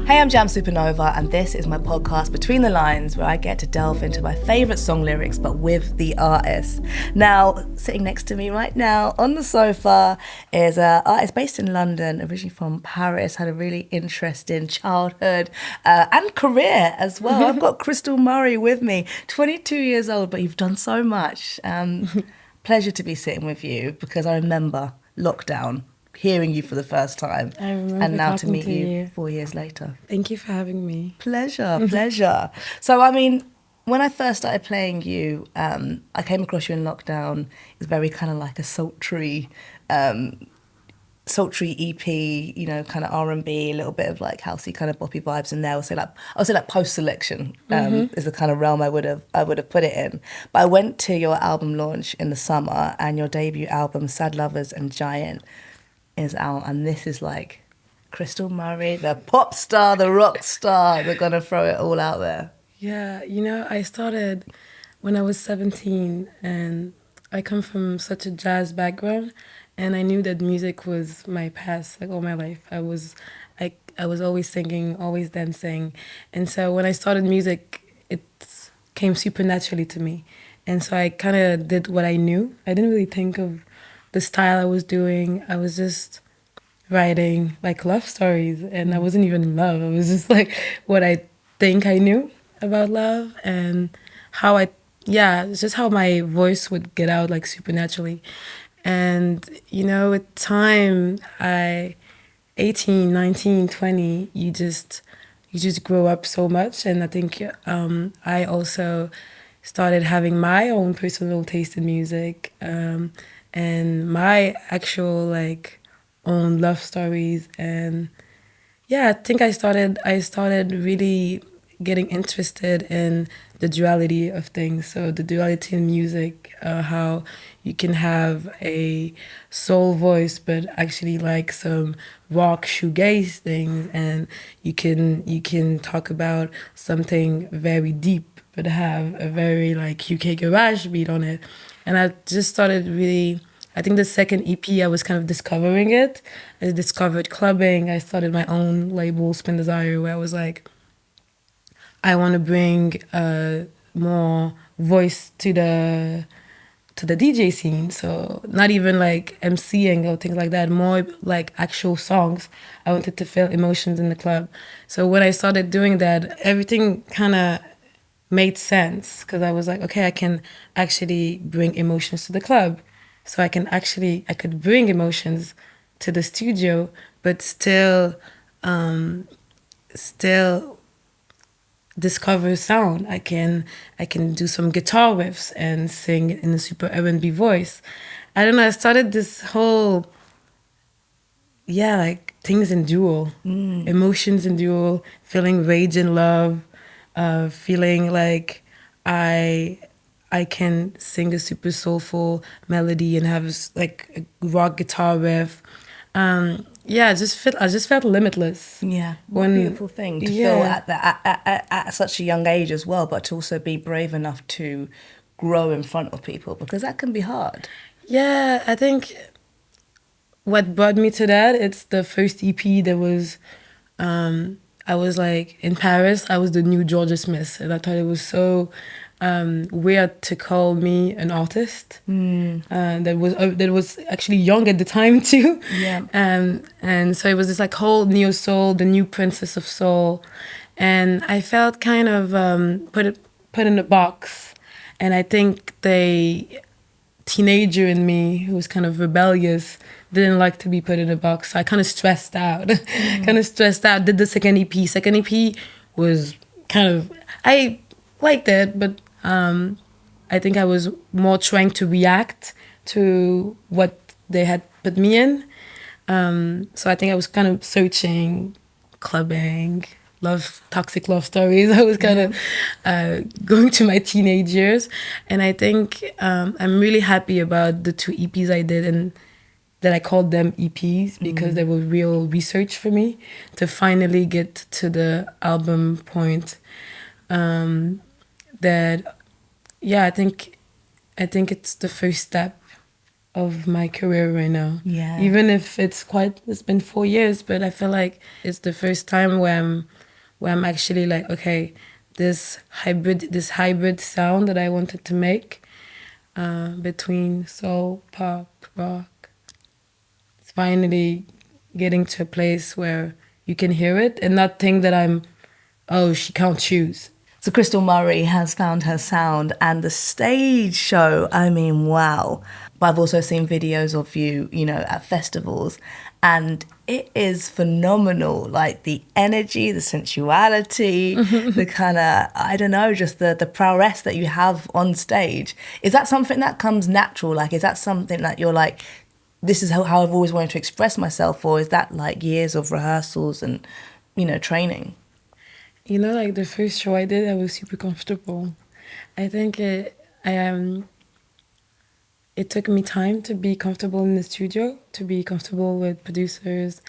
Hey, I'm Jamz Supernova, and this is my podcast Between the Lines, where I get to delve into my favourite song lyrics, but with the artist. Now, sitting next to me right now on the sofa is an artist based in London, originally from Paris, had a really interesting childhood and career as well. I've got Crystal Murray with me, 22 years old, but you've done so much. Pleasure to be sitting with you, because I remember lockdown, hearing you for the first time, I remember and now to meet talking to you you 4 years later. Thank you for having me. Pleasure. So, I mean, when I first started playing you, I came across you in lockdown. It's very kind of like a sultry EP, you know, kind of R&B, a little bit of like housey kind of boppy vibes in there. I would say like post-selection is the kind of realm I would have put it in. But I went to your album launch in the summer, and your debut album, Sad Lovers and Giant, is out, and this is like Crystal Murray, the pop star, the rock star. They're gonna throw it all out there. Yeah, you know, I started when I was 17, and I come from such a jazz background, and I knew that music was my past, like all my life. I was always singing, always dancing, and so when I started music, it came supernaturally to me, and so I kind of did what I knew. I didn't really think of the style I was doing. I was just writing like love stories, and I wasn't even in love. It was just like what I think I knew about love, and it's just how my voice would get out like supernaturally. And you know, with time, 18, 19, 20, you just grow up so much. And I think I also started having my own personal taste in music, and my actual like own love stories. And yeah, I think I started really getting interested in the duality of things. So the duality in music, how you can have a soul voice but actually like some rock shoegaze things, and you can talk about something very deep but have a very like UK garage beat on it. And I just started really, I think the second EP, I was kind of discovering it. I discovered clubbing. I started my own label, Spin Desire, where I was like, I want to bring more voice to the DJ scene. So not even like MCing or things like that, more like actual songs. I wanted to feel emotions in the club. So when I started doing that, everything kind of made sense, because I was like, okay, I can actually bring emotions to the club. So I could bring emotions to the studio, but still discover sound. I can do some guitar riffs and sing in a super R&B voice. I don't know, I started this whole, like things in dual, emotions in dual, feeling rage and love, feeling like I can sing a super soulful melody and have like a rock guitar riff. I just felt limitless. Yeah, what a beautiful thing to feel at such a young age as well, but to also be brave enough to grow in front of people, because that can be hard. Yeah, I think what brought me to that, it's the first EP that was, I was like in Paris, I was the new Georgia Smith, and I thought it was so weird to call me an artist that was actually young at the time too. Yeah. And so it was this like whole neo soul, the new princess of soul, and I felt kind of put in a box. And I think the teenager in me, who was kind of rebellious, didn't like to be put in a box. So I kind of stressed out. Did the second EP. Second EP was kind of, I liked it, but I think I was more trying to react to what they had put me in. So I think I was kind of searching, clubbing, toxic love stories. I was kind of going to my teenage years. And I think I'm really happy about the 2 EPs I did, and that I called them EPs, because they were real research for me to finally get to the album point. I think it's the first step of my career right now. Yeah. Even if it's been 4 years, but I feel like it's the first time where I'm actually like, okay, this hybrid sound that I wanted to make between soul, pop, rock. It's finally getting to a place where you can hear it and not think that she can't choose. So Crystal Murray has found her sound, and the stage show, I mean, wow. But I've also seen videos of you, at festivals, and it is phenomenal. Like the energy, the sensuality, the kind of, I don't know, just the prowess that you have on stage. Is that something that comes natural? Like, is that something that you're like, this is how I've always wanted to express myself? Or is that like years of rehearsals and, training? Like the first show I did, I was super comfortable. I think it took me time to be comfortable in the studio, to be comfortable with producers,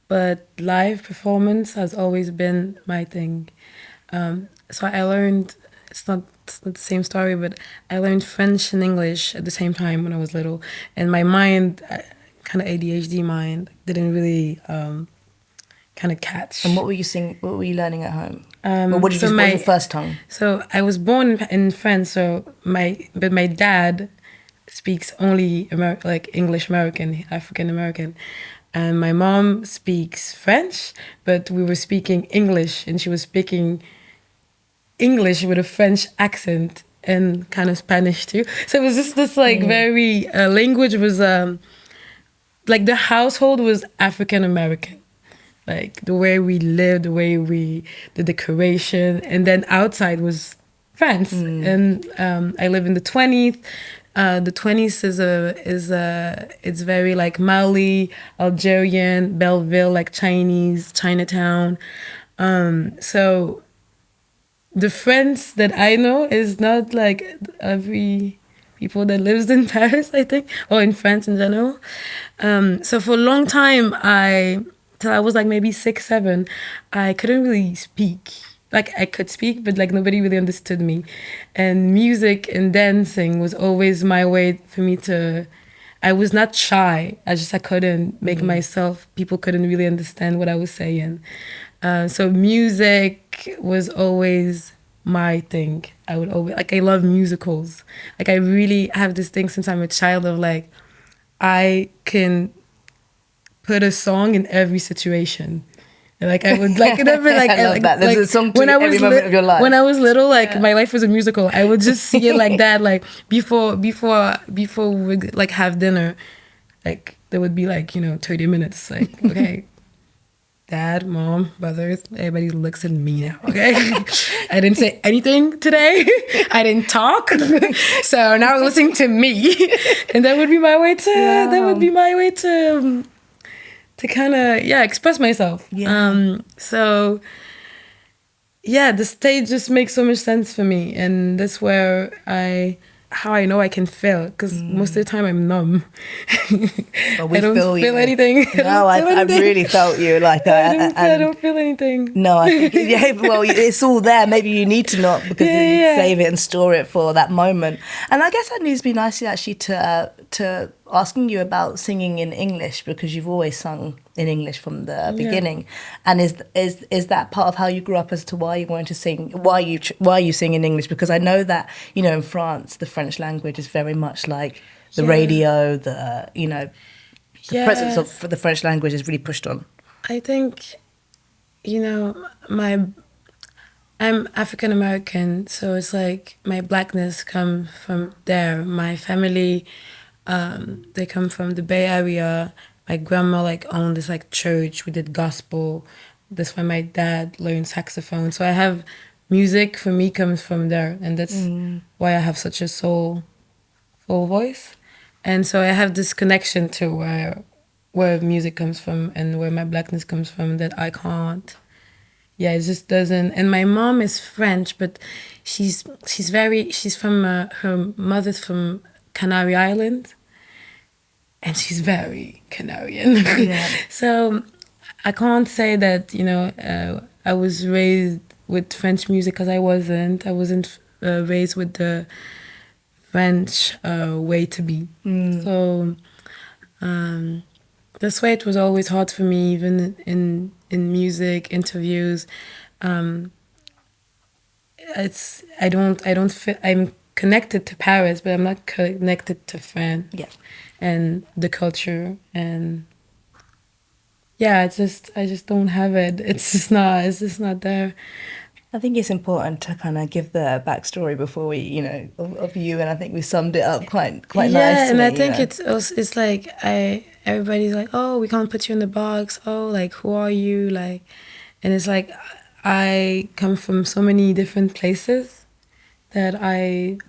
but live performance has always been my thing. So I learned, it's not the same story, but I learned French and English at the same time when I was little. And my mind, kind of ADHD mind, didn't really kind of catch. And what were you learning at home? What was your first tongue? So I was born in France, but my dad speaks only English American, African American. And my mom speaks French, but we were speaking English, and she was speaking English with a French accent and kind of Spanish too. So it was just this very, language was, the household was African American. Like the way we lived, the decoration, and then outside was France. And I live in the 20th. The 20s it's very like Mali, Algerian, Belleville, like Chinese, Chinatown. So the France that I know is not like every people that lives in Paris, I think, or in France in general. So for a long time, till I was like maybe 6, 7, I couldn't really speak. Like I could speak, but like nobody really understood me. And music and dancing was always my way for me I was not shy. I couldn't make myself, people couldn't really understand what I was saying. So music was always my thing. I would always, I love musicals. Like I really have this thing since I'm a child of like, I can put a song in every situation. And like I would never like I love that. There's a song to every moment of your life. When I was little, my life was a musical. I would just see it like that. Like before we would like have dinner, like there would be 30 minutes. Like okay, Dad, Mom, brothers, everybody looks at me now. Okay, I didn't say anything today. I didn't talk, so now listening to me, and that would be my way to. Wow. That would be my way to kind of express myself. So the stage just makes so much sense for me, and that's where how I know I can feel, because most of the time I'm numb. I don't feel anything. No, I really felt you like that. I don't feel anything. No, I think, well, it's all there. Maybe you need to not, because you save it and store it for that moment. And I guess that needs to be nice actually to asking you about singing in English, because you've always sung in English from the beginning. And is that part of how you grew up as to why you wanted to sing, why you sing in English? Because I know that, in France, the French language is very much like the radio, the presence of the French language is really pushed on. I think, I'm African American, so it's like my blackness comes from there. My family, they come from the Bay Area. My grandma owned this church. We did gospel. That's why my dad learned saxophone. So I have music for me comes from there, and that's why I have such a soulful voice. And so I have this connection to where music comes from and where my blackness comes from that I can't. Yeah, it just doesn't. And my mom is French, but she's from her mother's from Canary Island, and she's very Canarian. Yeah. So I can't say that I was raised with French music, because I wasn't. I wasn't raised with the French way to be. So that's why it was always hard for me, even in music interviews. I don't feel I'm connected to Paris, but I'm not connected to France. Yeah. And the culture, and yeah, I just don't have it. It's just not there. I think it's important to kind of give the backstory before we, you know, of you, and I think we summed it up quite nicely. Yeah, and I think you know? it's also, it's like everybody's like, oh, we can't put you in the box. Oh, like who are you? Like, and it's like I come from so many different places that I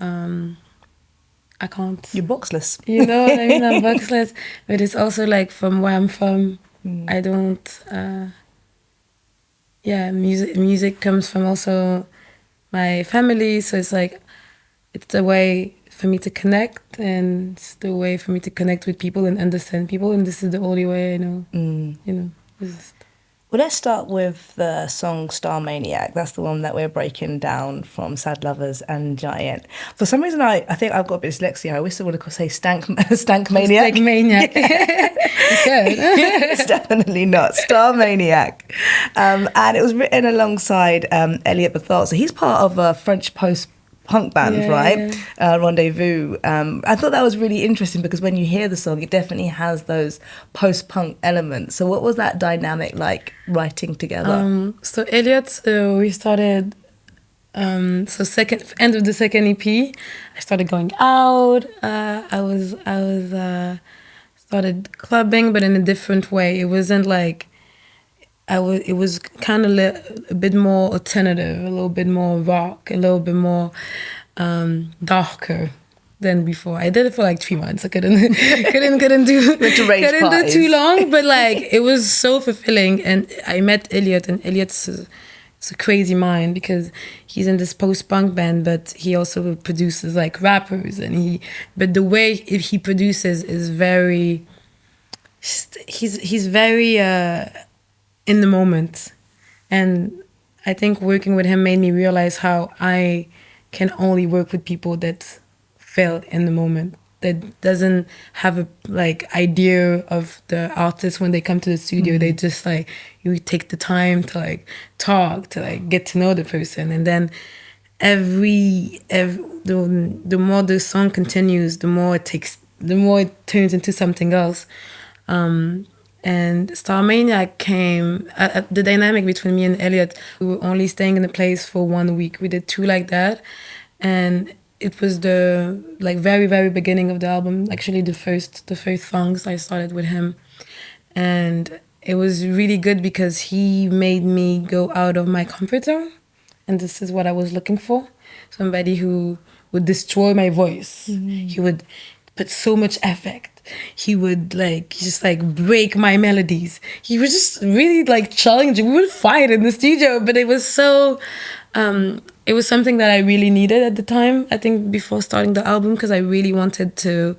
can't. You're boxless. You know what I mean? I'm boxless, but it's also like from where I'm from. I don't. Yeah, music comes from also my family, so it's like it's a way for me to connect, and it's the way for me to connect with people and understand people, and this is the only way I know. You know. Well, let's start with the song "STARMANIAK." That's the one that we're breaking down from Sad Lovers and Giant. For some reason, I think I've got a bit of dyslexia. I always want to say Stankmaniac. Stankmaniac. You could. It's definitely not STARMANIAK. And it was written alongside Elliot Bessette. So he's part of a French post-punk band, right? Yeah. Rendezvous. I thought that was really interesting because when you hear the song, it definitely has those post-punk elements. So what was that dynamic like writing together? So Elliot, we started end of the second EP. I started going out. I was started clubbing, but in a different way. It wasn't like it was kind of a bit more alternative, a little bit more rock, a little bit more darker than before. I did it for like 3 months. I couldn't do too long, but like it was so fulfilling. And I met Elliot, and Elliot's a crazy mind because he's in this post-punk band, but he also produces like rappers, but the way he produces is very. He's very in the moment, and I think working with him made me realize how I can only work with people that feel in the moment, that doesn't have a like idea of the artist when they come to the studio. They just like, you take the time to like talk, to like get to know the person, and then the more the song continues, the more it turns into something else. And STARMANIAK came, the dynamic between me and Elliot, we were only staying in a place for 1 week. We did 2 like that. And it was the like very, very beginning of the album, actually the first songs I started with him. And it was really good because he made me go out of my comfort zone. And this is what I was looking for. Somebody who would destroy my voice. He would put so much effect. He would like just like break my melodies. He was just really like challenging. We would fight in the studio, but it was so it was something that I really needed at the time, I think, before starting the album, because I really wanted to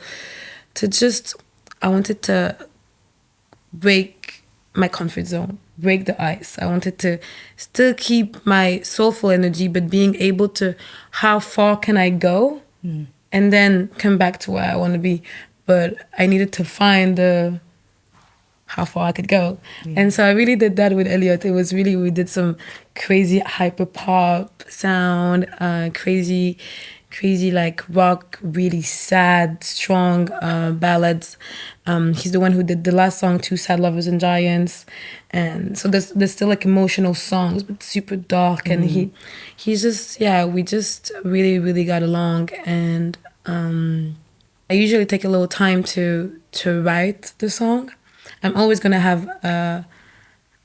break my comfort zone, break the ice. I wanted to still keep my soulful energy, but being able to, how far can I go and then come back to where I want to be. But I needed to find how far I could go. And so I really did that with Elliot. It was really, we did some crazy hyper pop sound, crazy like rock, really sad, strong ballads. He's the one who did the last song, Two Sad Lovers and Giants. And so there's still like emotional songs, but super dark. And he's just, we just really, really got along. And I usually take a little time to write the song. I'm always gonna have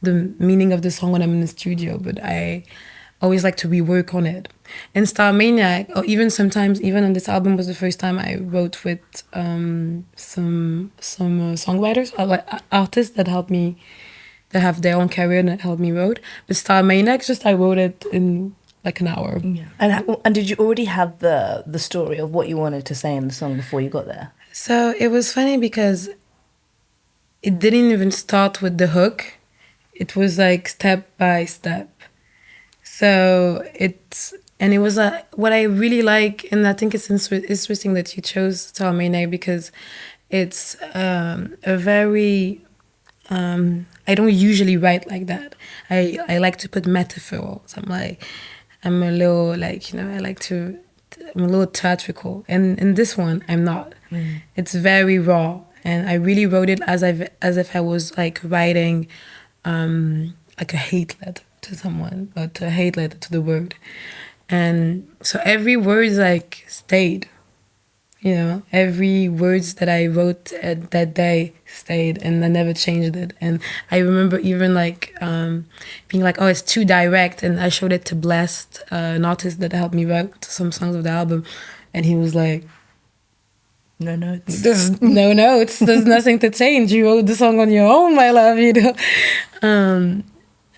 the meaning of the song when I'm in the studio, but I always like to rework on it. And STARMANIAK, or even sometimes, even on this album, was the first time I wrote with some songwriters, or like artists that helped me, that have their own career and that helped me wrote. But STARMANIAK, I wrote it in like an hour. Yeah. And did you already have the story of what you wanted to say in the song before you got there? So it was funny because it didn't even start with the hook. It was like step by step. So and it was what I really like, and I think it's interesting that you chose STARMANIAK because it's a very I don't usually write like that. I like to put metaphors. I'm a little like, you know, I'm a little theatrical, and in this one I'm not. It's very raw, and I really wrote it as if I was like writing like a hate letter to someone, but a hate letter to the world. And so every word like stayed, you know, every words that I wrote at that day stayed, and I never changed it. And I remember even like being like, oh, it's too direct, and I showed it to Blessed, an artist that helped me write some songs of the album, and he was like, no notes. There's no notes. There's nothing to change. You wrote the song on your own, my love, you know.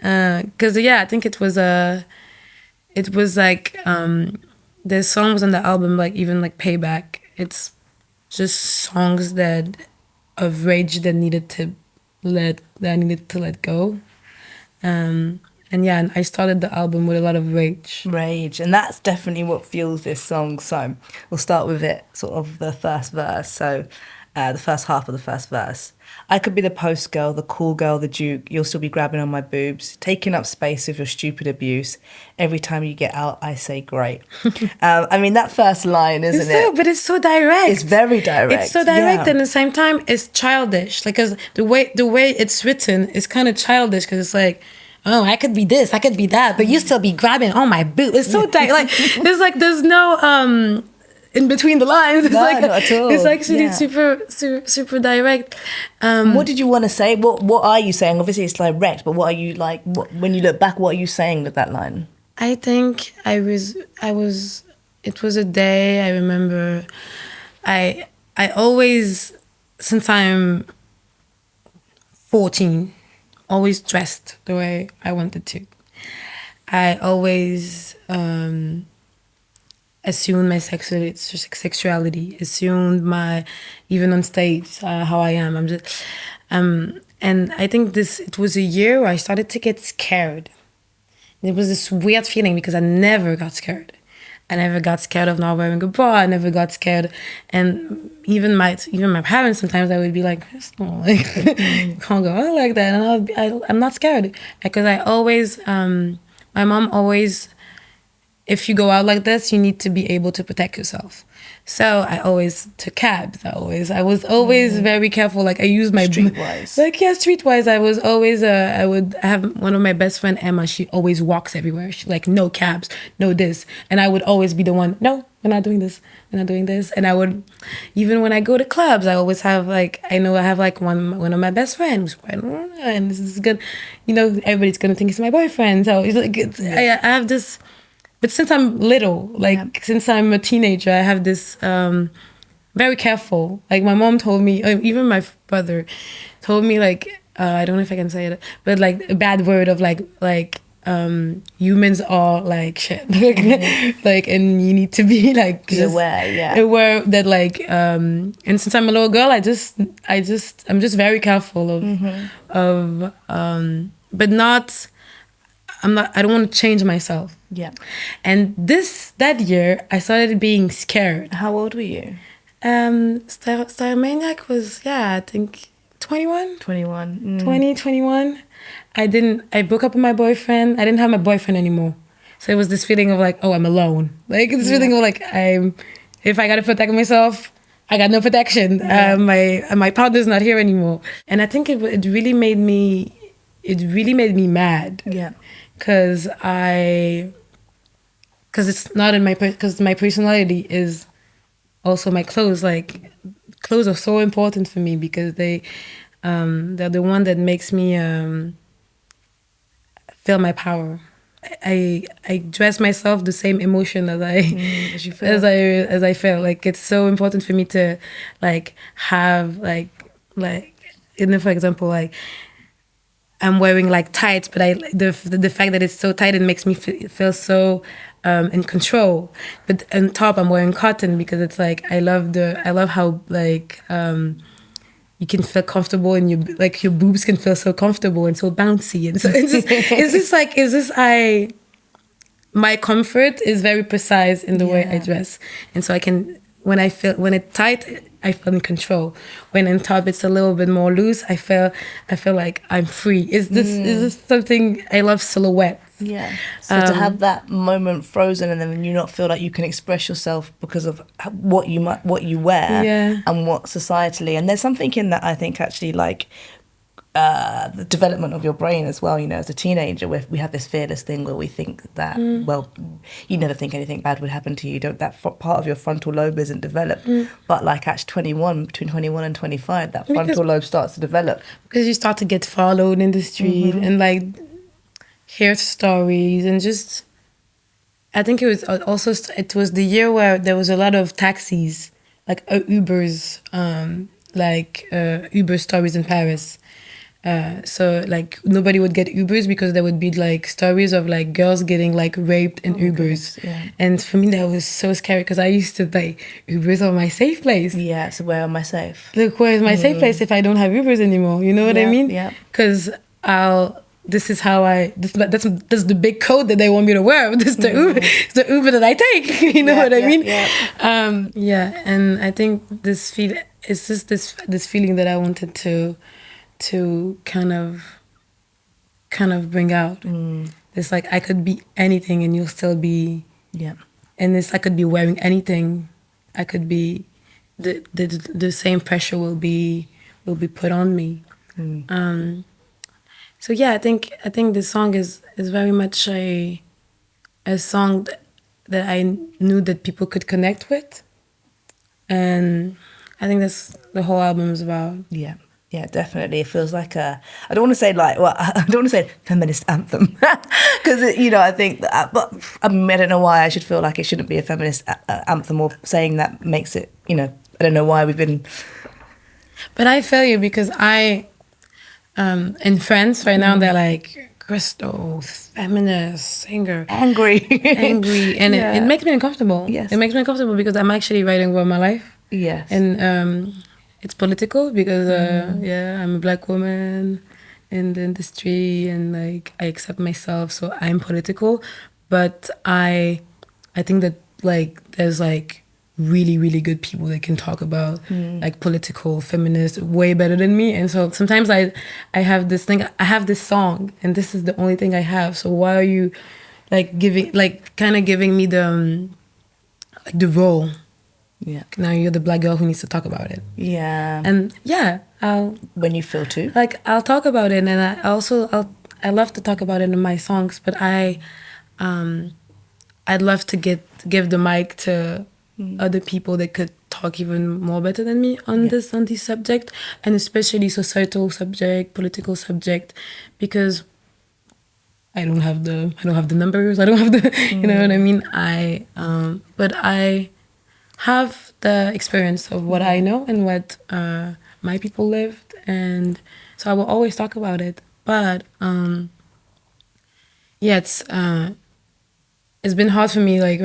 Because I think it was like there's songs on the album, like even like Payback. It's just songs that of rage that I needed to let go. And I started the album with a lot of rage. And that's definitely what fuels this song. So we'll start with it, sort of the first verse. So the first half of the first verse. I could be the post girl, the cool girl, the duke. You'll still be grabbing on my boobs, taking up space with your stupid abuse. Every time you get out, I say great. I mean, that first line, isn't it? But it's so direct. It's very direct. It's so direct, and at the same time, it's childish. Like, cause the way it's written is kind of childish, because it's like, oh, I could be this, I could be that, but you still be grabbing on my boob. It's so tight. Like, there's no in between the lines. It's not at all. It's actually super direct. What did you want to say? What are you saying? Obviously, it's direct, but what are you like? When you look back, what are you saying with that line? I think I was. It was a day. I remember. I always, since I'm 14, always dressed the way I wanted to. I always assumed my sexuality, assumed my, even on stage, how I am. I'm just, and I think it was a year where I started to get scared. It was this weird feeling because I never got scared. I never got scared of not wearing a bra. I never got scared, and even my parents, sometimes I would be like, can't go out like that, and I'm not scared, because I always, my mom always, if you go out like this, you need to be able to protect yourself. So I always took cabs. I was always very careful. Like, I used my streetwise. Streetwise. I was always I would have one of my best friend, Emma. She always walks everywhere. She like, no cabs, no this, and I would always be the one. No, we're not doing this. We're not doing this. And I would, even when I go to clubs, I always have like, I know I have like one of my best friends, and this is good. You know, everybody's gonna think it's my boyfriend. So it's like I have this. But since I'm little, since I'm a teenager, I have this very careful. Like, my mom told me, even my brother told me, like, I don't know if I can say it, but like a bad word of like humans are like shit. Like, and you need to be like just aware, aware that like and since I'm a little girl, I'm just very careful of but not. I don't want to change myself. Yeah. And that year, I started being scared. How old were you? STARMANIAK was, I think 21. 21. 21. I broke up with my boyfriend. I didn't have my boyfriend anymore. So it was this feeling of like, oh, I'm alone. Like, this feeling of like, if I got to protect myself, I got no protection. Yeah. My partner's not here anymore. And I think it really made me mad. Yeah. Because it's not in because my personality is also my clothes. Like, clothes are so important for me because they're the one that makes me feel my power. I dress myself the same emotion as I feel. Like, it's so important for me to like have like for example, like, I'm wearing like tights, but the fact that it's so tight, it makes me feel so in control. But on top, I'm wearing cotton because it's like I love how like you can feel comfortable, and your boobs can feel so comfortable and so bouncy, and so my comfort is very precise in the way I dress, and so I can when it's tight, I feel in control. When in top it's a little bit more loose, I feel like I'm free. Is this something I love? Silhouette. Yeah. So to have that moment frozen and then you not feel like you can express yourself because of what you wear and what societally. And there's something in that, I think, actually, like the development of your brain as well. You know, as a teenager, we have this fearless thing where we think that, well, you never think anything bad would happen to you. That part of your frontal lobe isn't developed. But like at 21, between 21 and 25, that frontal lobe starts to develop. Because you start to get followed in the street and like hear stories and just, I think it was the year where there was a lot of taxis, like Ubers, Uber stories in Paris. So like nobody would get Ubers because there would be like stories of like girls getting like raped in Ubers. And for me that was so scary because I used to think Ubers are my safe place. Yeah, so where am I safe? Look, where is my safe place if I don't have Ubers anymore? You know what I mean? Yeah. Because this is how that's the big code that they want me to wear. This is the Uber, it's the Uber that I take. You know what I mean? Yeah. And I think it's just this feeling that I wanted to kind of bring out. It's like I could be anything and you'll still be. Yeah. And I could be wearing anything. I could be the same pressure will be put on me. So yeah, I think this song is very much a song that I knew that people could connect with, and I think that's the whole album is about. Yeah, definitely. It feels like I don't want to say I don't want to say feminist anthem because I think that, but I don't know why I should feel like it shouldn't be a feminist anthem or saying that makes it. I don't know why we've been. But I feel you because in France right now they're like Crystal, feminist, singer, angry, and it makes me uncomfortable. Yes, it makes me uncomfortable because I'm actually writing about my life. Yes, and it's political because I'm a Black woman in the industry and like I accept myself, so I'm political. But I think that like there's like really, really good people that can talk about like political feminists way better than me. And so sometimes I have this thing, I have this song and this is the only thing I have. So why are you like giving me the role? Yeah. Now you're the Black girl who needs to talk about it. Yeah. And yeah, when you feel to. Like I'll talk about it, and I love to talk about it in my songs, but I'd love to give the mic to other people that could talk even more better than me on this subject, and especially societal subject, political subject, because I don't have the numbers, I don't have the you know what I mean. But I have the experience of what I know and what my people lived, and so I will always talk about it. But it's been hard for me, like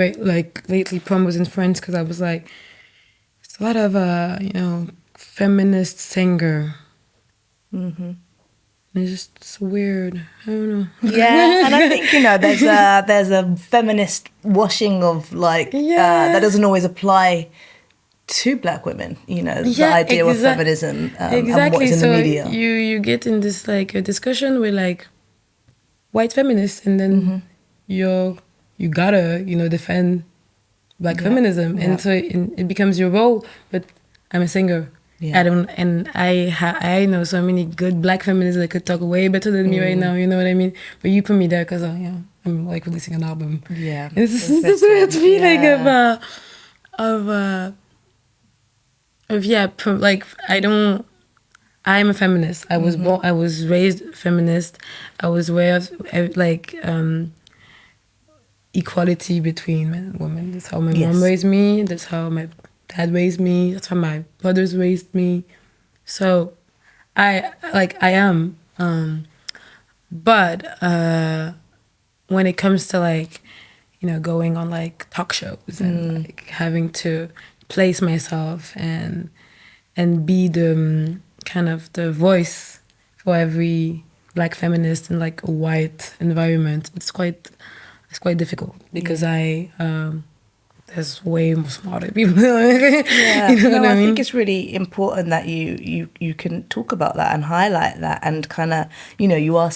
lately. Prom was in French because I was like, it's a lot of feminist singer. It's weird. I don't know. Yeah, and I think there's a feminist washing of that doesn't always apply to Black women. The idea of feminism and what is in the media. You get in this like a discussion with like white feminists, and then you gotta defend Black feminism, and so it becomes your role. But I'm a singer. Yeah. I know so many good Black feminists that could talk way better than me right now. You know what I mean? But you put me there because I'm like releasing an album. Yeah, it's this weird feeling I'm a feminist. I was born. I was raised feminist. I was aware of equality between men and women. That's how my mom raised me. That's how my dad raised me. That's how my brothers raised me. So I am. But when it comes to going on talk shows and having to place myself and be the kind of the voice for every Black feminist in a white environment, it's quite it's quite difficult because there's way more smarter people. Yeah, you know I think it's really important that you can talk about that and highlight that and kind of, you know, you are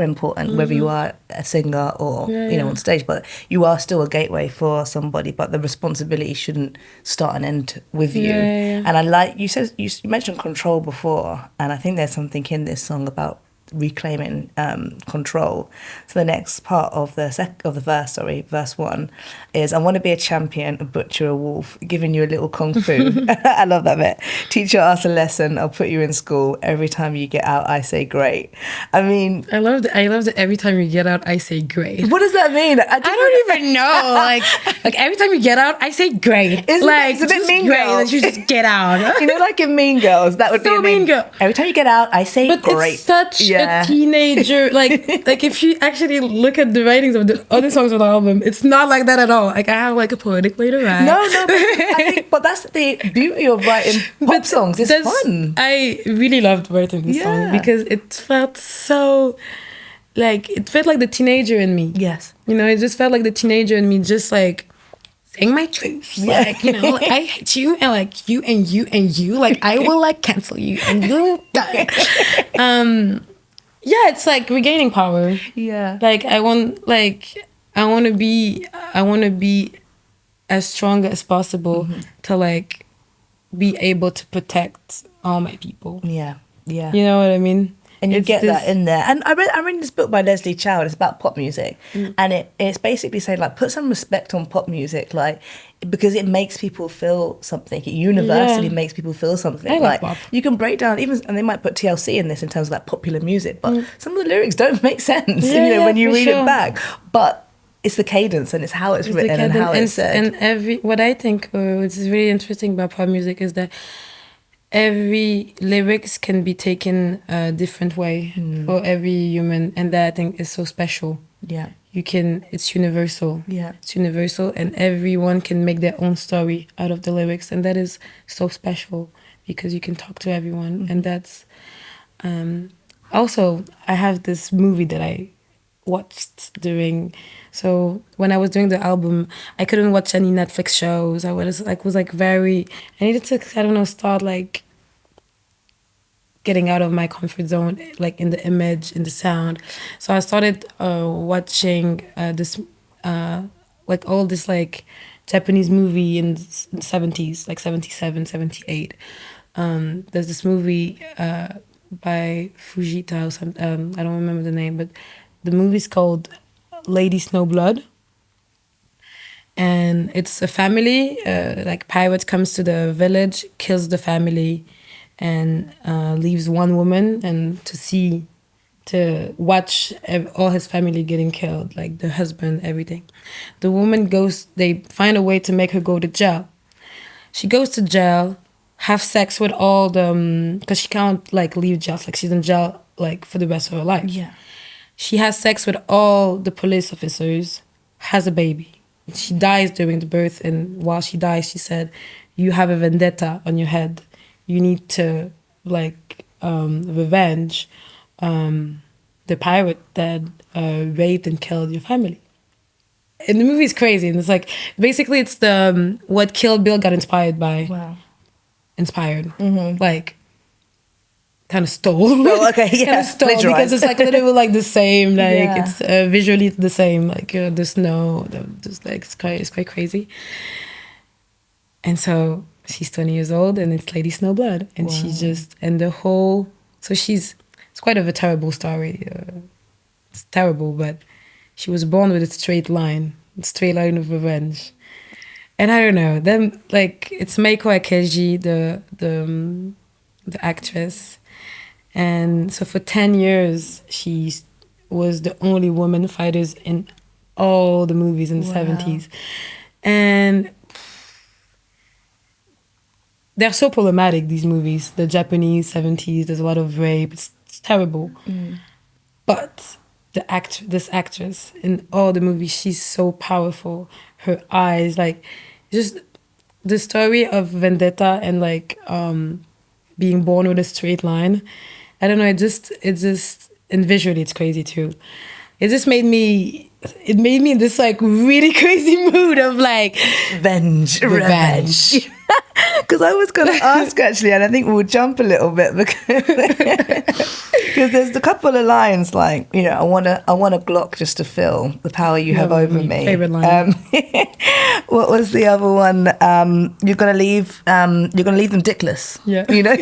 important, whether you are a singer or you know on stage, but you are still a gateway for somebody. But the responsibility shouldn't start and end with you. And I like you said you mentioned control before, and I think there's something in this song about reclaiming control. So the next part of the verse 1 is, I want to be a champion, a butcher, a wolf, giving you a little kung fu. I love that bit. Teacher asks a lesson, I'll put you in school. Every time you get out, I say great. I mean, I love that every time you get out, I say great. What does that mean? I don't even know. Like every time you get out, I say great. It's a bit Mean Girls. You just get out. You know, like in Mean Girls, that would be a Mean Girl. Every time you get out, I say great. It's such a teenager, like if you actually look at the writings of the other songs on the album, it's not like that at all. Like I have like a poetic way to write. No, but that's the beauty of writing pop songs. It's fun. I really loved writing this song because it felt so like the teenager in me. Yes, you know, it just felt like the teenager in me, just like saying my truth. Like, you know, like, I hate you and like you and you and you. Like I will like cancel you and you'll die. Yeah, it's like regaining power. Yeah. Like I want to be as strong as possible to like be able to protect all my people. Yeah. Yeah. You know what I mean? And you get that in there. And I read this book by Leslie Child. It's about pop music. And it's basically saying, like, put some respect on pop music, like, because it makes people feel something. It universally makes people feel something. I like pop. You can break down, and they might put TLC in this in terms of, like, popular music, but some of the lyrics don't make sense, when you read it back. But it's the cadence and it's how it's written and how it's said. And what I think which is really interesting about pop music is that every lyrics can be taken a different way for every human, and that I think is so special. Yeah, it's universal. Yeah, it's universal, and everyone can make their own story out of the lyrics, and that is so special because you can talk to everyone. And that's also, I have this movie that I watched so when I was doing the album, I couldn't watch any Netflix shows. I was I needed to, I don't know, start like getting out of my comfort zone, like in the image, in the sound. So I started watching this like all this like Japanese movie in the 70s, like 77, 78. There's this movie by Fujita or something, I don't remember the name, but the movie's called Lady Snowblood, and it's a family, like pirate comes to the village, kills the family, and leaves one woman and to watch all his family getting killed, like the husband, everything. The woman they find a way to make her go to jail. She goes to jail, have sex with all the, because she can't like leave jail, like she's in jail like for the rest of her life. Yeah. She has sex with all the police officers, has a baby. She dies during the birth, and while she dies, she said, "You have a vendetta on your head. You need to, like, revenge the pirate that raped and killed your family." And the movie is crazy, and it's like, basically it's the what Kill Bill got inspired by. Wow. Inspired. Like, kind of stole. Oh, okay, yeah. Kind of stole because it's like literally like the same. Like it's visually the same. Like the snow, just like it's quite crazy. And so she's 20 years old, and it's Lady Snowblood, and she just it's quite of a terrible story. It's terrible, but she was born with a straight line of revenge. And I don't know. Then like it's Meiko Akeji, the actress. And so for 10 years, she was the only woman fighters in all the movies in the 70s. And they're so problematic, these movies. The Japanese 70s, there's a lot of rape. It's terrible. But this actress in all the movies, she's so powerful. Her eyes, like, just the story of vendetta and like being born with a straight line. I don't know, it just and visually it's crazy too. it just made me in this like really crazy mood of like revenge. Because I was going to ask actually, and I think we'll jump a little bit because there's a couple of lines like, you know, I want a Glock just to feel the power you have over me. Favorite line. What was the other one? You're gonna leave them dickless. Yeah. You know.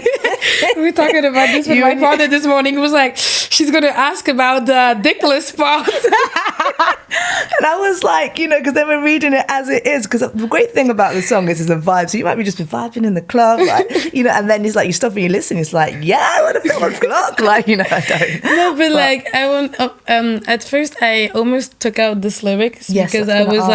We were talking about this with my father this morning. He was like, she's gonna ask about the dickless part. And I was like, you know, because they were reading it as it is. Because the great thing about the song is a vibe. So you might be just vibing in the club, like, you know, and then it's like you stop and you listen. It's like, yeah, I want to feel a Glock, like, you know, I don't. No, but like I want. At first, I almost took out this lyrics because I was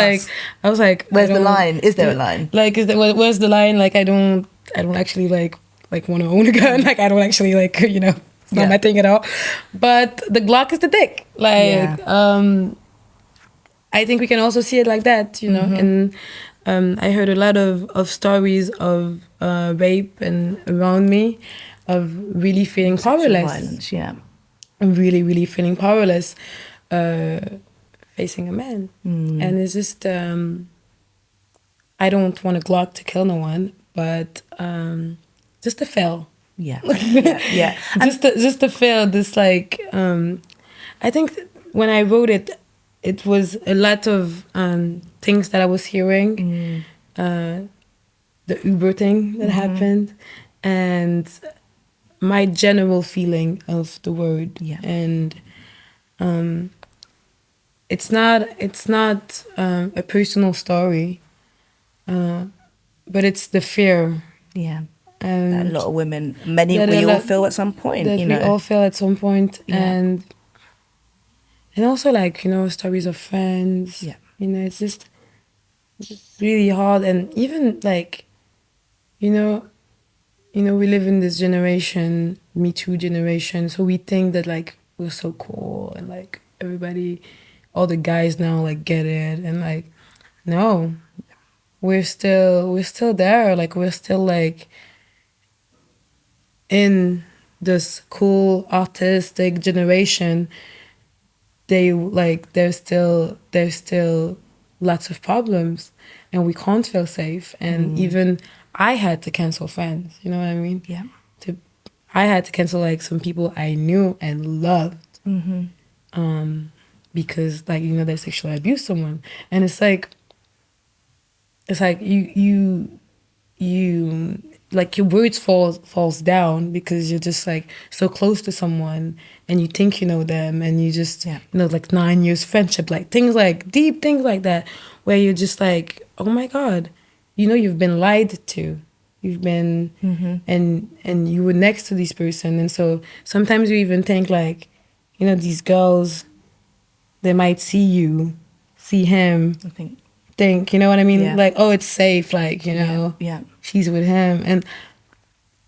like, where's the line? Is there a line? Like, where's the line? Like, I don't actually like want to own a gun. Like, I don't actually like, you know, it's not my thing at all. But the Glock is the dick. Like, I think we can also see it like that, you know. And I heard a lot of stories of rape and around me, of really feeling powerless. Violence, yeah. Really, really feeling powerless facing a man. And it's just, I don't want a Glock to kill no one, but just to fail. Yeah. Just to feel this, like, I think when I wrote it, it was a lot of things that I was hearing, the Uber thing that happened, and my general feeling of the word. And it's not a personal story, but it's the fear. Yeah. And that a lot of women, we all feel at some point. That you know? We all feel at some point. And also, like, you know, stories of friends. Yeah. You know, it's just really hard. And even, like, you know, we live in this generation, Me Too generation, so we think that, like, we're so cool and, like, everybody, all the guys now, like, get it. And, like, no, we're still there. Like, we're still, like, in this cool artistic generation. There's still lots of problems, and we can't feel safe. And even I had to cancel friends, you know what I mean? Yeah. I had to cancel, like, some people I knew and loved, because, like, you know, they sexually abused someone. And it's like you like, your words falls down because you're just, like, so close to someone and you think you know them, and you just, you know, like 9 years friendship, like things, like deep things like that, where you're just like, oh my God, you know, you've been lied to. You've been, and you were next to this person. And so sometimes you even think, like, you know, these girls, they might see him, think, you know what I mean? Like, oh, it's safe, like, you know, she's with him. And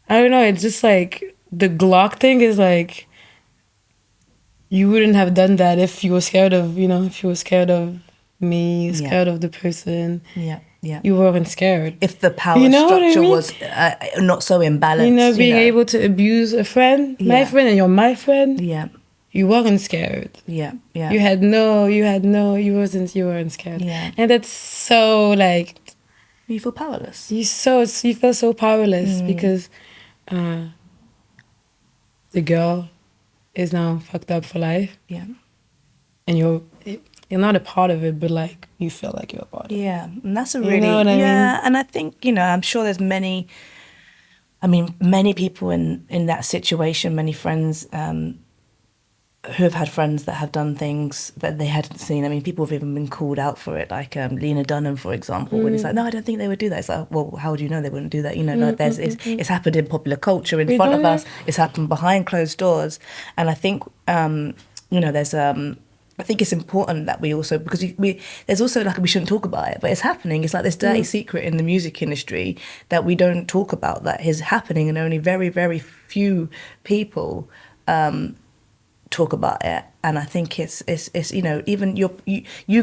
I don't know, it's just like the Glock thing is like, you wouldn't have done that if you were scared of, you know, if you were scared of me, scared of the person. You weren't scared. If the power I structure mean? was not so imbalanced. You know, being able to abuse a friend, my friend, and you're my friend. You weren't scared. You weren't scared. And that's so, like, you feel powerless. You feel so powerless because the girl is now fucked up for life. And you're not a part of it, but, like, you feel like you're a part of it. And that's a really, you know what I mean? And I think, you know, I'm sure there's many people in that situation, many friends who have had friends that have done things that they hadn't seen. I mean, people have even been called out for it, like Lena Dunham, for example, when it's like, no, I don't think they would do that. It's like, well, how would you know they wouldn't do that? You know, like it's happened in popular culture in front of us. It's happened behind closed doors. And I think, you know, there's... I think it's important that we also, because there's also, like, we shouldn't talk about it, but it's happening. It's like this dirty secret in the music industry that we don't talk about, that is happening, and only very, very few people talk about it. And I think it's you know, even you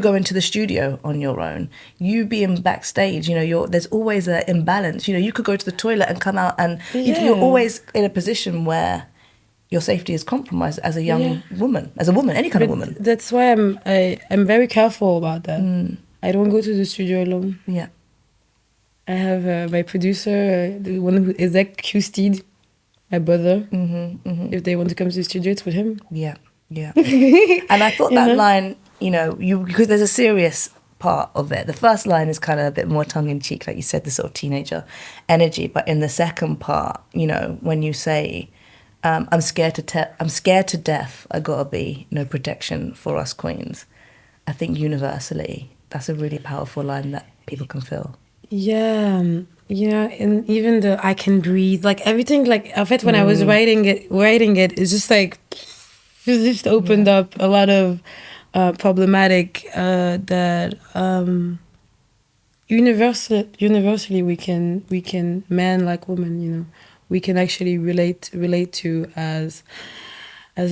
go into the studio on your own, you being backstage, you know, there's always an imbalance. You know, you could go to the toilet and come out, and you're always in a position where your safety is compromised as a young woman, any kind of woman. That's why I'm very careful about that. I don't go to the studio alone. Yeah. I have my producer, the one who is like Q-Steed, my brother. If they want to come to the studio, it's with him. Yeah, yeah. And I thought that line, because there's a serious part of it. The first line is kind of a bit more tongue-in-cheek, like you said, the sort of teenager energy. But in the second part, when you say, I'm scared to death, I gotta be no protection for us queens. I think universally, that's a really powerful line that people can feel. Yeah, and even the I can breathe, like everything, like I felt when I was writing it's just like it just opened up a lot of problematic that universally we can man like woman, we can actually relate to as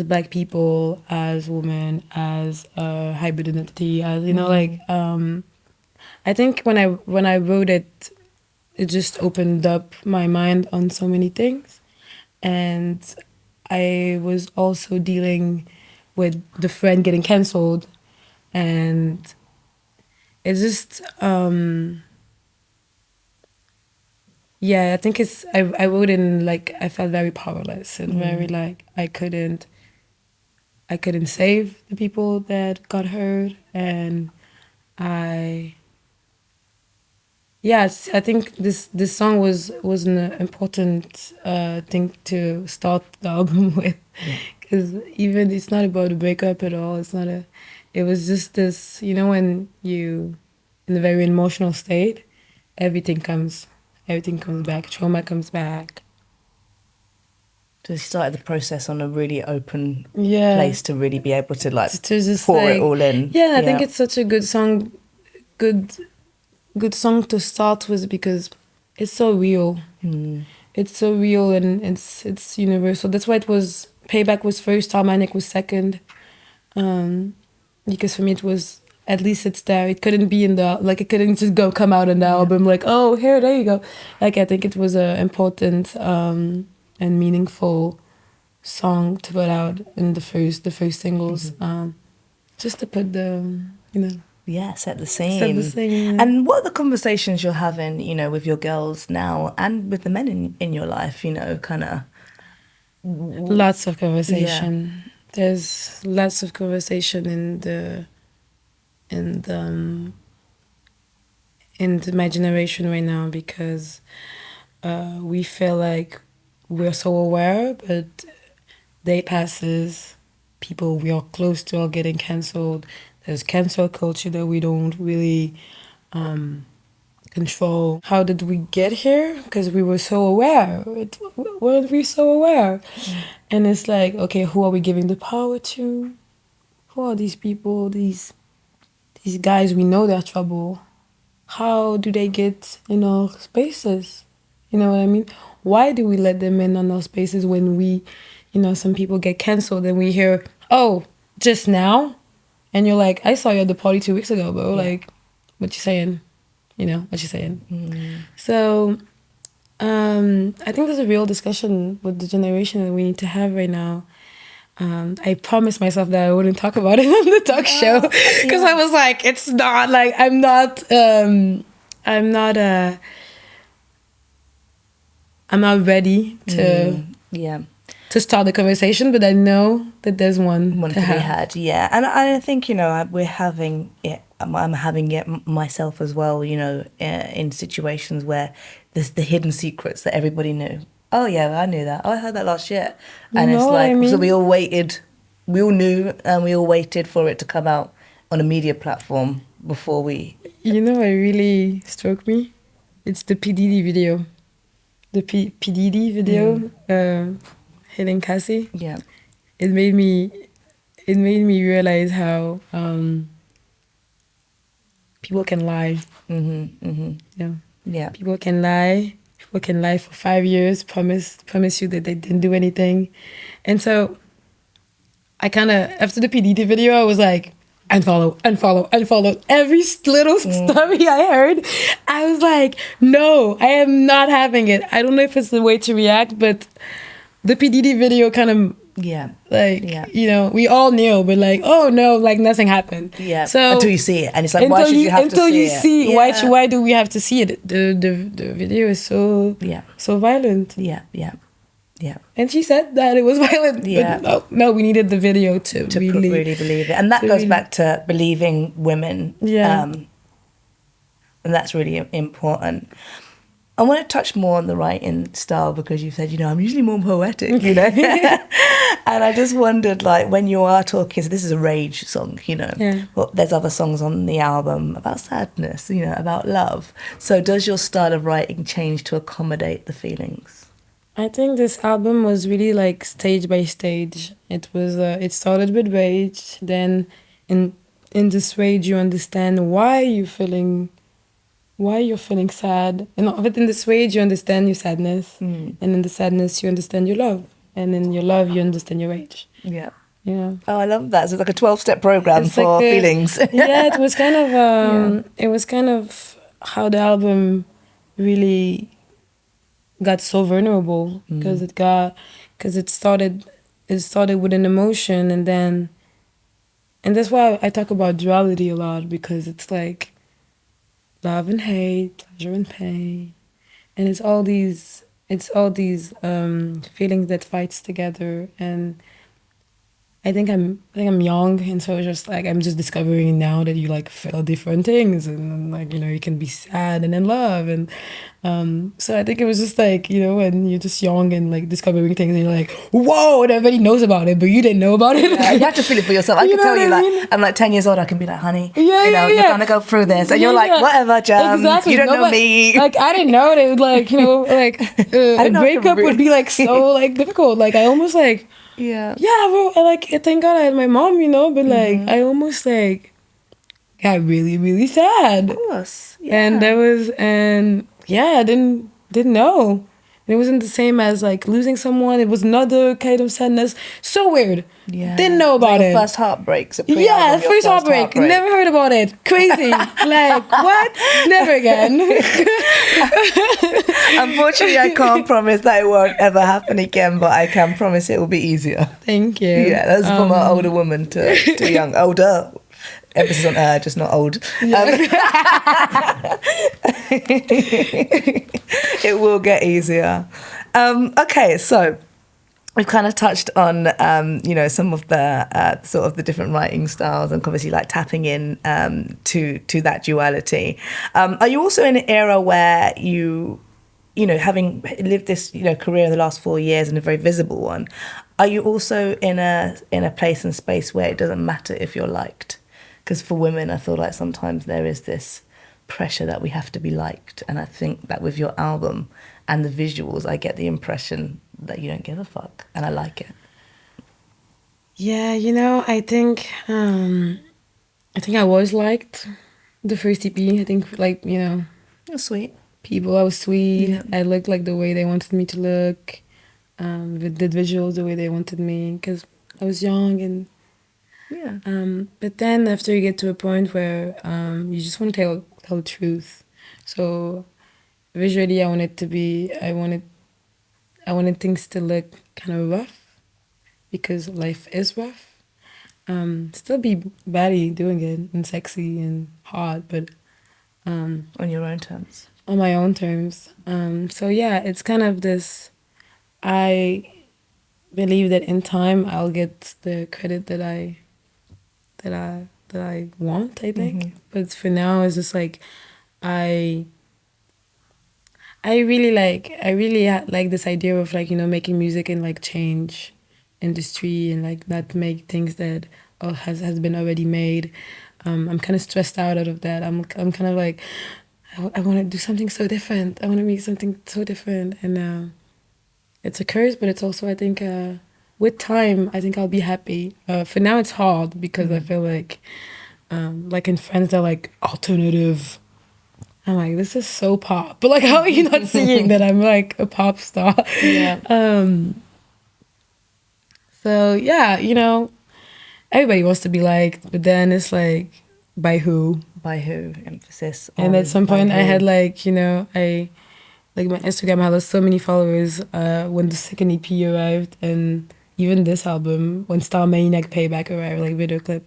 Black people, as women, as hybrid identity, as I think when I wrote it, it just opened up my mind on so many things, and I was also dealing with the friend getting cancelled, and it's just I think it's I wrote in like I felt very powerless and very like I couldn't save the people that got hurt, and I think this song was an important thing to start the album with, because even it's not about a breakup at all. It was just this, when you in a very emotional state, everything comes back, trauma comes back. So you started the process on a really open place to really be able to just pour it all in. Yeah, I think it's such a good song, good song to start with, because it's so real. It's so real, and it's universal. That's why it was Payback was first, STARMANIAK was second, because for me it was, at least it's there. It couldn't be it couldn't just come out in the album like, oh, there you go. Like, I think it was a important and meaningful song to put out in the first singles, just to put the set the scene. And what are the conversations you're having, with your girls now and with the men in your life, kind of? Lots of conversation. Yeah. There's lots of conversation in my generation right now, because we feel like we're so aware, but day passes, people we are close to are getting cancelled. There's cancel culture that we don't really control. How did we get here? Because we were so aware. Weren't we so aware? And it's like, okay, who are we giving the power to? Who are these people, these guys? We know their trouble. How do they get in our spaces? You know what I mean? Why do we let them in on our spaces when we, some people get cancelled and we hear, oh, just now? And you're like, I saw you at the party 2 weeks ago, bro. Yeah. Like, what you saying? What you saying? So, I think there's a real discussion with the generation that we need to have right now. I promised myself that I wouldn't talk about it on the talk show, because I was like, it's not like I'm not ready to start the conversation, but I know that there's one to be had. Yeah, and I think we're having it. I'm having it myself as well. In situations where there's the hidden secrets that everybody knew. Oh yeah, I knew that. Oh, I heard that last year. And it's like, so we all waited. We all knew, and we all waited for it to come out on a media platform before we. What really struck me? It's the P. Diddy video. The P. Diddy video. Helen Cassie. Yeah. It made me realize how people can lie. Yeah. People can lie. People can lie for 5 years, promise you that they didn't do anything. And so I kind of, after the P. Diddy video, I was like, unfollow. Every little story I heard, I was like, no, I am not having it. I don't know if it's the way to react, but the P. Diddy video kind of Yeah. Like, Yeah. you know, we all knew, but like, oh no, like nothing happened. Yeah. So until you see it, and it's like, why should you have to see it? Until you see, why do we have to see it? The video is so violent. Yeah. Yeah. Yeah. And she said that it was violent. Yeah. But no, we needed the video to really believe it, and that goes back to believing women. Yeah. And that's really important. I want to touch more on the writing style, because you said, you know, I'm usually more poetic, you know. And I just wondered, like, when you are talking, so this is a rage song, you know. Yeah. Well, there's other songs on the album about sadness, you know, about love. So does your style of writing change to accommodate the feelings? I think this album was really like stage by stage. It was it started with rage, then in this rage you understand why you're feeling sad, and in this rage you understand your sadness, and in the sadness you understand your love, and in your love you understand your rage. Yeah. Yeah. Oh, I love that. So it's like a 12-step program for feelings. Yeah, it was kind of it was kind of how the album really got so vulnerable, because it started with an emotion, and that's why I talk about duality a lot, because it's like love and hate, pleasure and pain, and it's all these feelings that fights together. And I think I'm young, and so it's just like I'm just discovering now that you like feel different things, and like, you know, you can be sad and in love, and so I think it was just like, you know, when you're just young and like discovering things, and you're like, whoa, and everybody knows about it, but you didn't know about it. Yeah, you have to feel it for yourself. I can tell you, like, I'm like 10 years old, I can be like, honey, you're gonna go through this, and you're like, whatever, Jamz, exactly. you don't know me. Like, I didn't know it would, like, you know, like a breakup would be like so like difficult. Like, I almost like, bro, like, thank God I had my mom, you know, but like I almost like got really, really sad. Of course. Yeah. And I didn't know. And it wasn't the same as like losing someone. It was another kind of sadness. So weird. Yeah. Didn't know about it. First heartbreak. First heartbreak. Never heard about it. Crazy. Like, what? Never again. Unfortunately, I can't promise that it won't ever happen again, but I can promise it will be easier. Thank you. Yeah, that's from an older woman to young. Older. Emphasis on just not old. It will get easier. Okay, so we've kind of touched on, you know, some of the sort of the different writing styles, and obviously like tapping in to that duality. Are you also in an era where you know, having lived this, you know, career in the last 4 years and a very visible one, are you also in a place and space where it doesn't matter if you're liked? Because for women, I feel like sometimes there is this pressure that we have to be liked. And I think that with your album and the visuals, I get the impression that you don't give a fuck. And I like it. Yeah, you know, I think I was liked the first EP. I think, like, you know, you're sweet. I was sweet. Yeah. I looked like the way they wanted me to look. Did visuals the way they wanted me, because I was young. And but then after you get to a point where you just want to tell the truth. So visually, I wanted things to look kind of rough, because life is rough. Still be baddie doing it and sexy and hot, but on your own terms. On my own terms. So yeah, it's kind of this. I believe that in time I'll get the credit that I want, I think. Mm-hmm. But for now, it's just like I really like this idea of, like, you know, making music and like change industry and like not make things that has been already made. I'm kind of stressed out of that. I'm kind of like, I want to do something so different. I want to make something so different, and it's a curse, but it's also, I think, with time, I think I'll be happy. For now, it's hard because I feel like in Friends, they're like alternative. I'm like, this is so pop, but like, how are you not seeing that I'm like a pop star? Yeah. So yeah, you know, everybody wants to be liked, but then it's like, by who? By who? Emphasis. And at some point, I had like, you know, like my Instagram had so many followers when the second EP arrived, and even this album, when STARMANIAK Payback arrived, like video clip,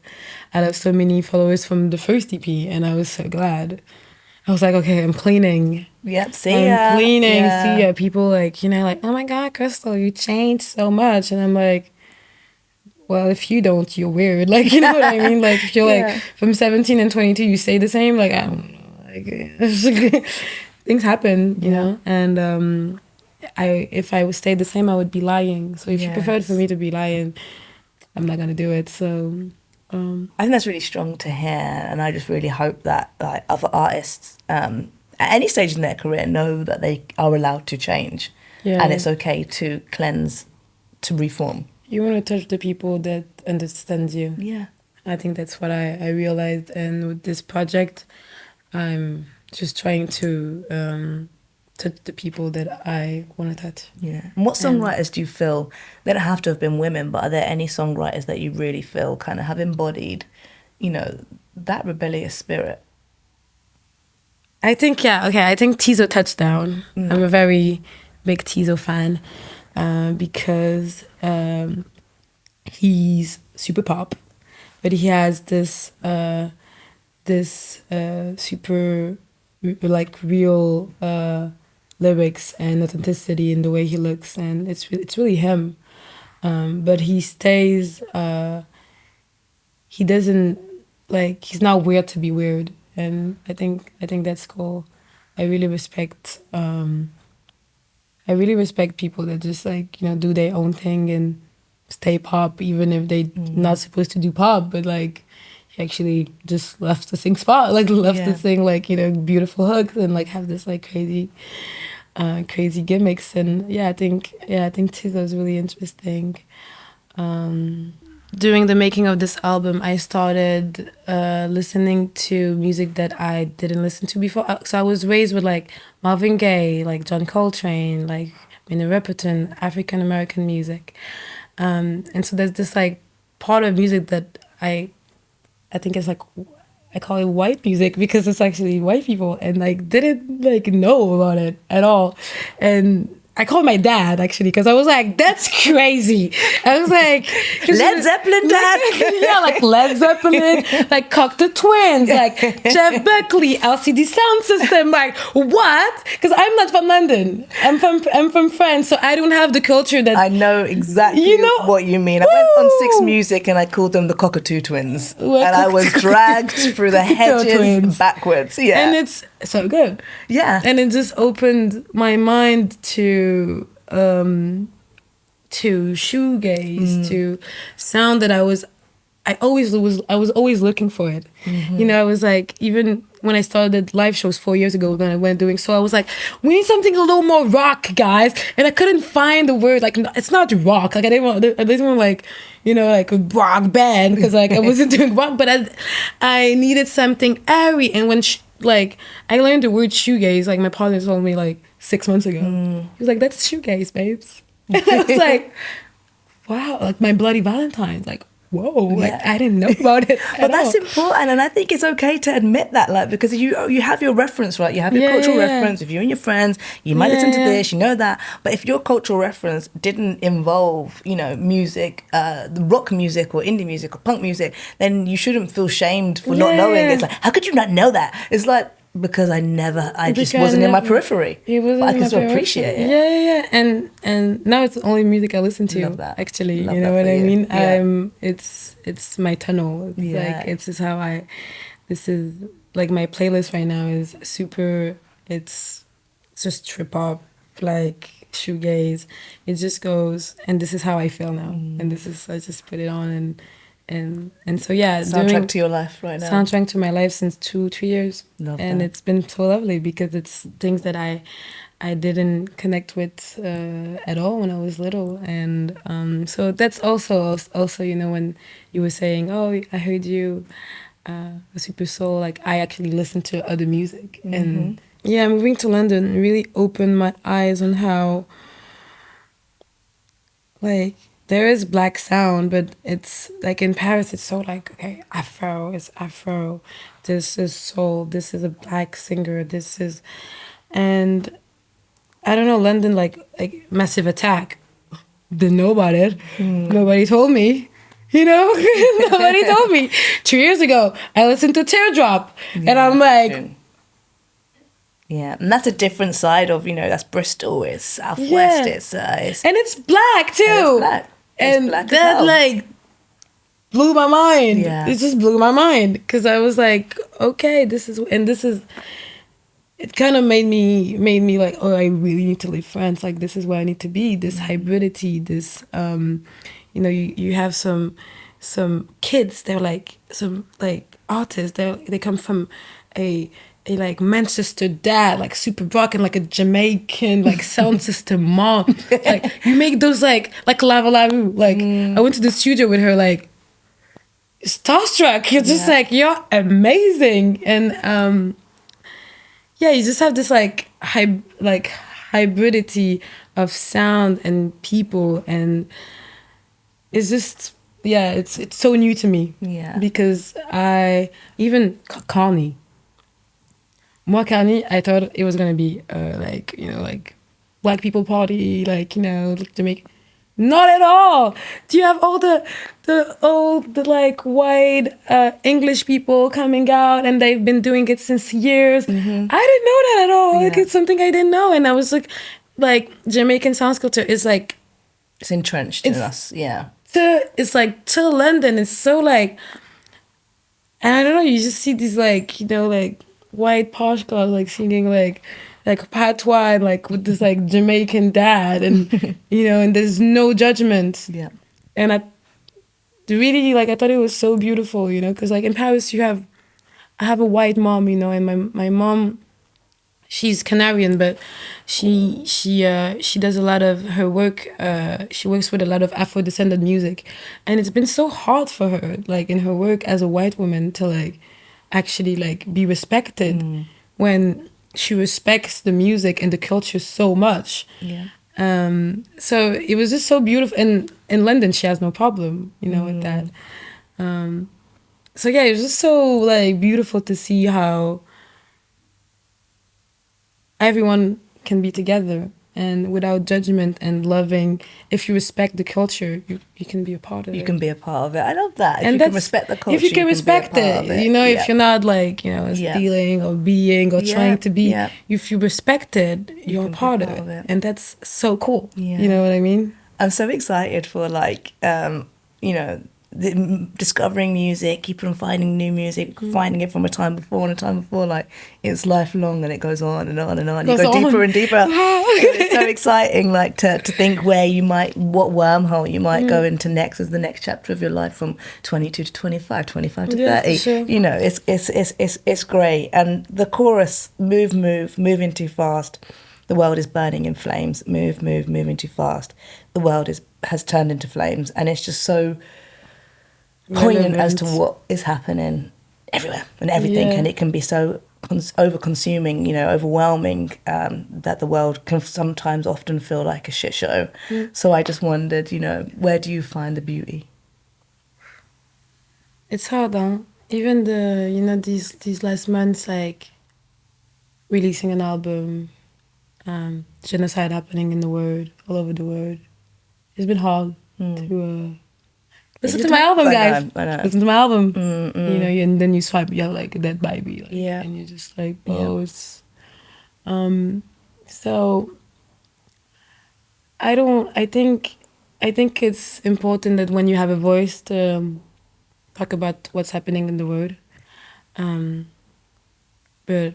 I have so many followers from the first EP, and I was so glad. I was like, okay, I'm cleaning. Yep, see ya. I'm cleaning, Yeah. see ya. People like, like, oh my God, Crystal, you changed so much. And I'm like, well, if you don't, you're weird. Like, you know what I mean? Like, if you're like, from 17 and 22, you stay the same, like, I don't know. Like, things happen, you know? And if I would stay the same, I would be lying. So if you preferred for me to be lying, I'm not going to do it. So... I think that's really strong to hear, and I just really hope that like other artists at any stage in their career know that they are allowed to change, and it's okay to cleanse, to reform. You want to touch the people that understand you. Yeah, I think that's what I realized, and with this project, I'm just trying to touch the people that I want to touch. Yeah. And what songwriters do you feel, they don't have to have been women, but are there any songwriters that you really feel kind of have embodied, that rebellious spirit? I think, I think Tizo Touchdown. I'm a very big Tizo fan because he's super pop, but he has this super like real lyrics and authenticity in the way he looks, and it's really him. But he stays. He doesn't like. He's not weird to be weird, and I think that's cool. I really respect. I really respect people that just like do their own thing and stay pop, even if they not supposed to do pop, but like. He actually just left to sing spot, like left to sing like beautiful hooks and like have this like crazy gimmicks. And I think Tizo is really interesting. During the making of this album, I started listening to music that I didn't listen to before. So I was raised with like Marvin Gaye, like John Coltrane, like Minnie Riperton, African American music, and so there's this like part of music that I think it's like, I call it white music because it's actually white people, and like didn't like know about it at all. And I called my dad actually because I was like, that's crazy. I was like, Led Zeppelin, dad? Yeah, like Led Zeppelin, like Cocteau Twins, like Jeff Buckley, LCD Sound System. Like, what? Because I'm not from London. I'm from France, so I don't have the culture that... I know exactly what you mean. I went on Six Music and I called them the Cockatoo Twins. And I was dragged through the hedges backwards. Yeah. And it's so good. Yeah. And it just opened my mind to shoegaze, to sound that I was always looking for it. I was like, even when I started live shows 4 years ago, when I went doing so, I was like, we need something a little more rock, guys. And I couldn't find the word. Like, it's not rock. Like, I didn't want like, like a rock band because like I wasn't doing rock, but I needed something airy. And when I learned the word shoegaze, like my partner told me like 6 months ago. He was like, that's shoegaze, babes. And I was like, wow, like my Bloody Valentine's, like, whoa, like I didn't know about it. But that's important, and I think it's okay to admit that, like, because you have your reference, right? You have your cultural reference. If you and your friends, you might listen to this, that. But if your cultural reference didn't involve, music, rock music or indie music or punk music, then you shouldn't feel shamed for not knowing. It's like, how could you not know that? It's like, because I just wasn't in my periphery. But I can still appreciate it. Yeah. And now it's the only music I listen to. Love that. Actually, you know what I mean? Yeah. It's my tunnel. It's like this is like my playlist right now is super. It's just trip hop, like shoegaze. It just goes, and this is how I feel now. And I just put it on and so soundtrack to your life right now. Soundtrack to my life since 2-3 years. Love and that. It's been so lovely because it's things that I didn't connect with at all when I was little. And so that's also when you were saying, oh, I heard you a super soul, like I actually listened to other music. And moving to London really opened my eyes on how like there is black sound, but it's like in Paris, it's so like, okay, Afro is Afro. This is soul. This is a black singer. And I don't know, London, like Massive Attack. didn't know about it. Nobody told me. You know, nobody told me. 2 years ago, I listened to Teardrop, and I'm like, yeah, and that's a different side of, you know, that's Bristol, it's Southwest, it's and it's black too, and it's black. And black that well. like blew my mind. Yeah. It just blew my mind because I was like, okay, this is. It kind of made me like, oh, I really need to leave France. Like, this is where I need to be. This hybridity, this, you know, you have some kids. They're like some like artists. They come from a like Manchester dad, like super rock, and like a Jamaican like sound system mom. Like, you make those like Lava Lavu. Like, I went to the studio with her, like starstruck. You're just like, you're amazing. And yeah, you just have this like hybridity of sound and people, and it's just it's so new to me. Yeah, because I even Carney. Moi, Carney, I thought it was gonna be like, you know, like black people party, like, you know, like Jamaica. Not at all. Do you have all the like white English people coming out, and they've been doing it since years. I didn't know that at all. Like, it's something I didn't know, and I was like Jamaican sound culture is like, it's entrenched in us. Yeah, it's like to London. It's so like, and I don't know. You just see these like, you know, like white posh girls like singing like patois, like with this like Jamaican dad, and you know, and there's no judgment. Yeah. And I really like, I thought it was so beautiful, you know, because like in Paris I have a white mom, you know, and my mom, she's Canarian, but she does a lot of her work. She works with a lot of Afro-descendant music, and it's been so hard for her, like in her work as a white woman, to like actually like be respected when she respects the music and the culture so much. Yeah. So it was just so beautiful. And in London, she has no problem, you know, with that. So yeah, it was just so like beautiful to see how everyone can be together and without judgment and loving. If you respect the culture, you can be a part of it. You can be a part of it. I love that. And if you can respect the culture, if you can respect it, you know, if you're not like, you know, stealing or being or trying to be, if you respect it, you're a part of it. And that's so cool. You know what I mean? I'm so excited for like, you know, discovering music, keep on finding new music, finding it from a time before, like it's lifelong and it goes on and on and on. You go deeper and deeper. It's so exciting, like to think where you might, what wormhole you might go into next as the next chapter of your life, from 22 to 25, 25 to 30. Sure. You know, it's great. And the chorus, moving too fast. The world is burning in flames. Moving too fast. The world has turned into flames, and it's just so poignant as to what is happening everywhere and everything, and it can be so over-consuming, you know, overwhelming, that the world can sometimes often feel like a shit show. So I just wondered, you know, where do you find the beauty? It's hard, huh? Even you know, these last months, like releasing an album, genocide happening in the world, all over the world. It's been hard to listen to my album, guys. I know. Listen to my album. You know, and then you swipe, you're like a dead baby. Like, and you're just like, oh, it's. So I think it's important that when you have a voice to talk about what's happening in the world, but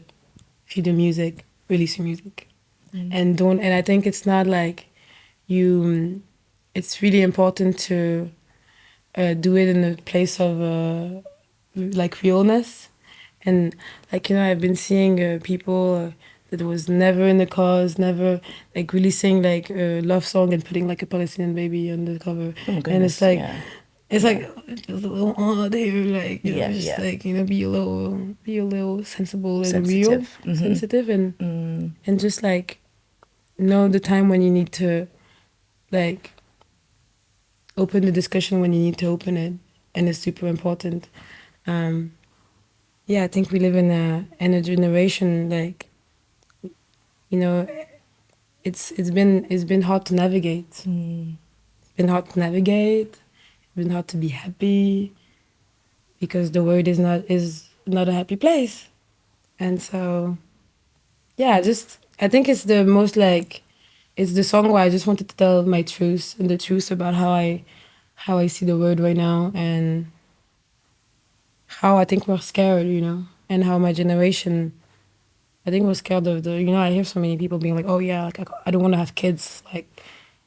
if you do music, release your music, and I think it's not like it's really important to do it in a place of like realness. And like, you know, I've been seeing people that was never in the cause, never like releasing like a love song and putting like a Palestinian baby on the cover. Oh my goodness, and it's like it's like just a little there, like, you know, just like, you know, be a little sensible and sensitive. real, sensitive, and just like know the time when you need to like open the discussion when you need to open it, and it's super important. I think we live in a generation, like, you know, it's been hard to navigate. been hard to navigate, it's been hard to be happy, because the world is not a happy place. And so, yeah, just I think it's the most like, it's the song where I just wanted to tell my truth, and the truth about how I see the world right now, and how I think we're scared, and how my generation, I think we're scared of I hear so many people being like, oh yeah, like I don't want to have kids, like,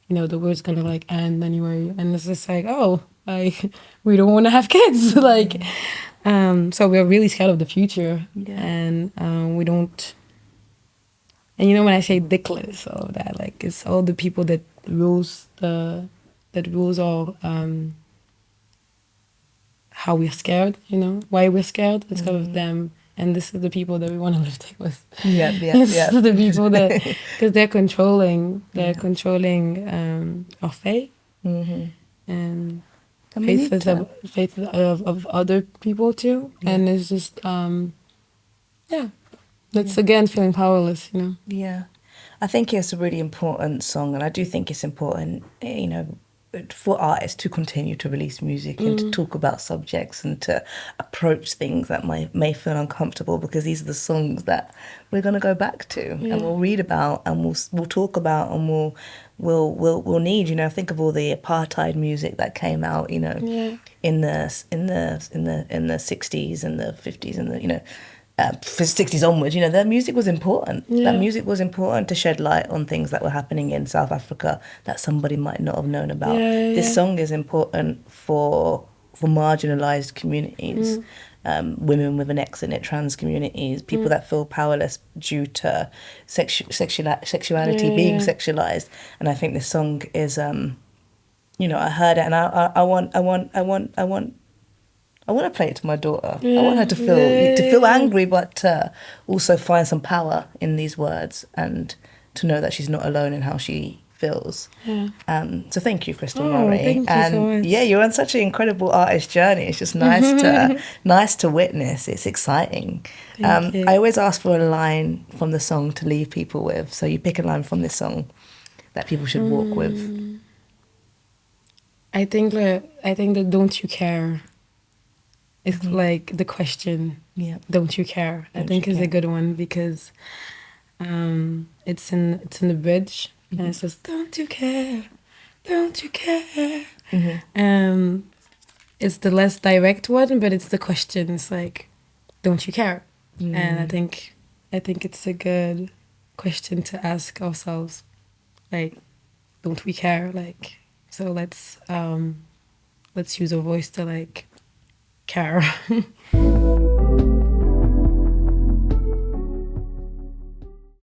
the world's gonna like end anyway, and it's just like, oh, like we don't want to have kids, like, so we're really scared of the future, and we don't. And when I say dickless, all of that, like, it's all the people that rules all how we're scared, why we're scared. It's because of them, and this is the people that we want to live with. Yeah. The people that, because they're controlling our faith, and faith of other people too, and it's just that's again feeling powerless, Yeah, I think it's a really important song, and I do think it's important, for artists to continue to release music and to talk about subjects and to approach things that may feel uncomfortable, because these are the songs that we're going to go back to and we'll read about and we'll talk about and we'll need. Think of all the apartheid music that came out, in the 60s and the 50s and the for 60s onwards, that music was important. That music was important to shed light on things that were happening in South Africa that somebody might not have known about. This song is important for marginalised communities, women with an X in it, trans communities, people that feel powerless due to sexuality being sexualised. And I think this song is, I heard it and I want to play it to my daughter. I want her to feel angry, but also find some power in these words and to know that she's not alone in how she feels. So thank you, Crystal Murray. Thank you so much. Yeah, you're on such an incredible artist journey. It's just nice to witness. It's exciting. Thank you. I always ask for a line from the song to leave people with. So you pick a line from this song that people should walk with. I think that don't you care? It's like the question, don't you care? I think is a good one, because it's in the bridge, and it says, don't you care, don't you care? It's the less direct one, but it's the question. It's like, don't you care? And I think it's a good question to ask ourselves, like, don't we care? Like, so let's use our voice to like care.